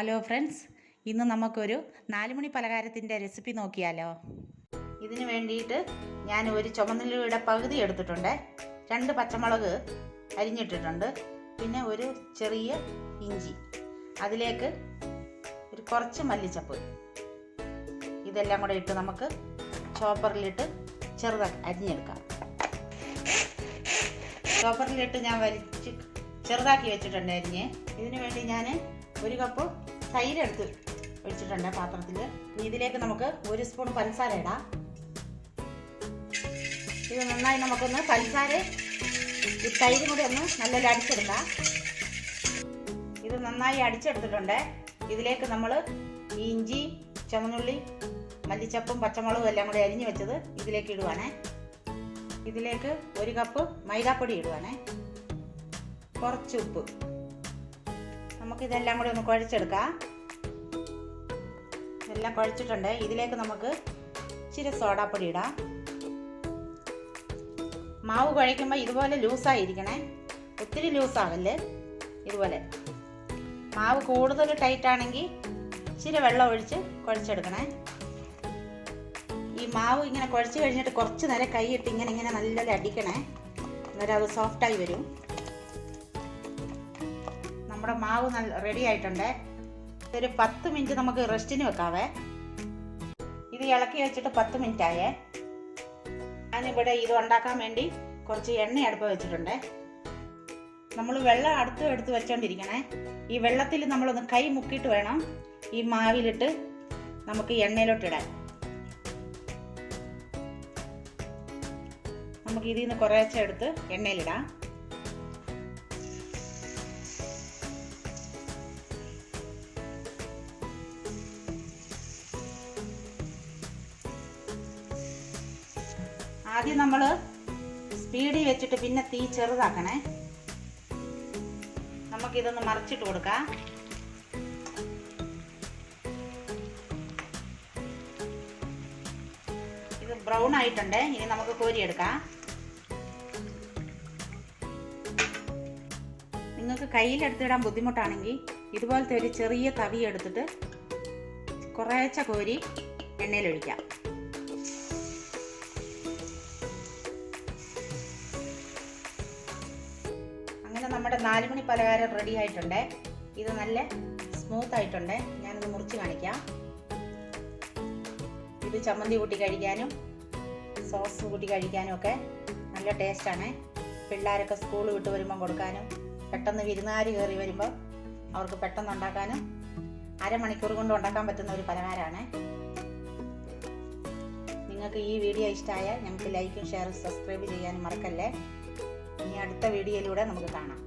Hello friends, ഇന്ന് നമുക്കൊരു 4 മണി പലഹാരത്തിൻ്റെ recipe നോക്കിയാലോ. ഇതിന് വേണ്ടിയിട്ട് ഞാൻ ഒരു ചുമന്നുള്ളിയുടെ പകുതി എടുത്തിട്ടുണ്ട്, 2 പച്ചമുളക് അരിഞ്ഞിട്ടിട്ടുണ്ട്, പിന്നെ ഒരു ചെറിയ ഇഞ്ചി, അതിലേക്ക് ഒരു കുറച്ച് മല്ലിച്ചപ്പ്, ഇതെല്ലാം കൂടെ ഇട്ട് നമുക്ക് ചോപ്പറിലിട്ട് ചെറുതാക്കി അരിഞ്ഞെടുക്കാം. ചോപ്പറിലിട്ട് ഞാൻ ചെറുതാക്കി വെച്ചിട്ടുണ്ട് അരിഞ്ഞ്. ഇതിനു വേണ്ടി ഞാൻ 1 കപ്പ് തൈര് എടുത്ത് ഒഴിച്ചിട്ടുണ്ട് പാത്രത്തിൽ. ഇതിലേക്ക് നമുക്ക് 1 സ്പൂൺ പഞ്ചസാര ഇടാം. ഇത് നന്നായി നമുക്കൊന്ന് പഞ്ചസാര ഈ തൈരും കൂടി ഒന്ന് നല്ല അടിച്ചെടുക്കാം. ഇത് നന്നായി അടിച്ചെടുത്തിട്ടുണ്ട്. ഇതിലേക്ക് നമ്മൾ ഈ ഇഞ്ചി, ചുവന്നുള്ളി, മല്ലിച്ചപ്പും പച്ചമുളകും എല്ലാം കൂടി അരിഞ്ഞു വെച്ചത് ഇതിലേക്ക് ഇടുവാണേ. ഇതിലേക്ക് 1 കപ്പ് മൈദാപ്പൊടി ഇടുവാണേ, കുറച്ച് ഉപ്പ്. നമുക്കിതെല്ലാം കൂടി ഒന്ന് കുഴച്ചെടുക്കാം. എല്ലാം കുഴച്ചിട്ടുണ്ട്. ഇതിലേക്ക് നമുക്ക് ഇച്ചിരി സോഡാപ്പൊടി ഇടാം. മാവ് കുഴയ്ക്കുമ്പോൾ ഇതുപോലെ ലൂസായിരിക്കണേ, ഒത്തിരി ലൂസാവല്ലേ. ഇതുപോലെ മാവ് കൂടുതൽ ടൈറ്റാണെങ്കിൽ ഇച്ചിരി വെള്ളം ഒഴിച്ച് കുഴച്ചെടുക്കണേ. ഈ മാവ് ഇങ്ങനെ കുഴച്ച് കഴിഞ്ഞിട്ട് കുറച്ച് നേരം കൈയിട്ട് ഇങ്ങനെ നല്ല അടിക്കണേ, അന്നേരം അത് സോഫ്റ്റായി വരും. നമ്മുടെ മാവ് നല്ല റെഡി ആയിട്ടുണ്ട്. ഒരു 10 മിനിറ്റ് നമുക്ക് റെസ്റ്റിന് വെക്കാവേ. ഇത് ഇളക്കി വെച്ചിട്ട് 10 മിനിറ്റ് ആയേ. ഞാനിവിടെ ഇത് ഉണ്ടാക്കാൻ വേണ്ടി കുറച്ച് എണ്ണ അടുപ്പ് വെച്ചിട്ടുണ്ട്. നമ്മൾ വെള്ളം എടുത്ത് വെച്ചോണ്ടിരിക്കണേ. ഈ വെള്ളത്തിൽ നമ്മളൊന്ന് കൈ മുക്കിയിട്ട് വേണം ഈ മാവിലിട്ട് നമുക്ക് എണ്ണയിലോട്ടിടാൻ. നമുക്ക് ഇതിൽ നിന്ന് കുറേശ്ശെ എടുത്ത് എണ്ണയിലിടാം. ആദ്യം നമ്മൾ സ്പീഡിൽ വെച്ചിട്ട് പിന്നെ തീ ചെറുതാക്കണേ. നമുക്കിതൊന്ന് മറിച്ചിട്ട് കൊടുക്കാം. ഇത് ബ്രൗൺ ആയിട്ടുണ്ട്. ഇനി നമുക്ക് കോരിയെടുക്കാം. നിങ്ങൾക്ക് കയ്യിലെടുത്തിടാൻ ബുദ്ധിമുട്ടാണെങ്കിൽ ഇതുപോലത്തെ ഒരു ചെറിയ തവി എടുത്തിട്ട് കുറേശ്ശെ കോരി എണ്ണയിലൊഴിക്കാം. അങ്ങനെ നമ്മുടെ 4 മണി പലഹാരം റെഡി ആയിട്ടുണ്ട്. ഇത് നല്ല സ്മൂത്ത് ആയിട്ടുണ്ട്. ഞാനത് മുറിച്ച് കാണിക്കാം. ഇത് ചമ്മന്തി കൂട്ടി കഴിക്കാനും സോസ് കൂട്ടി കഴിക്കാനും ഒക്കെ നല്ല ടേസ്റ്റാണ്. പിള്ളേരൊക്കെ സ്കൂൾ വിട്ട് വരുമ്പം കൊടുക്കാനും, പെട്ടെന്ന് വിരുന്നുകാർ കയറി വരുമ്പോൾ അവർക്ക് പെട്ടെന്ന് ഉണ്ടാക്കാനും അരമണിക്കൂർ കൊണ്ട് ഉണ്ടാക്കാൻ പറ്റുന്ന ഒരു പലഹാരമാണ്. നിങ്ങൾക്ക് ഈ വീഡിയോ ഇഷ്ടമായാൽ ഞങ്ങൾക്ക് ലൈക്കും ഷെയറും സബ്സ്ക്രൈബ് ചെയ്യാനും മറക്കല്ലേ. ഇനി അടുത്ത വീഡിയോയിലൂടെ നമുക്ക് കാണാം.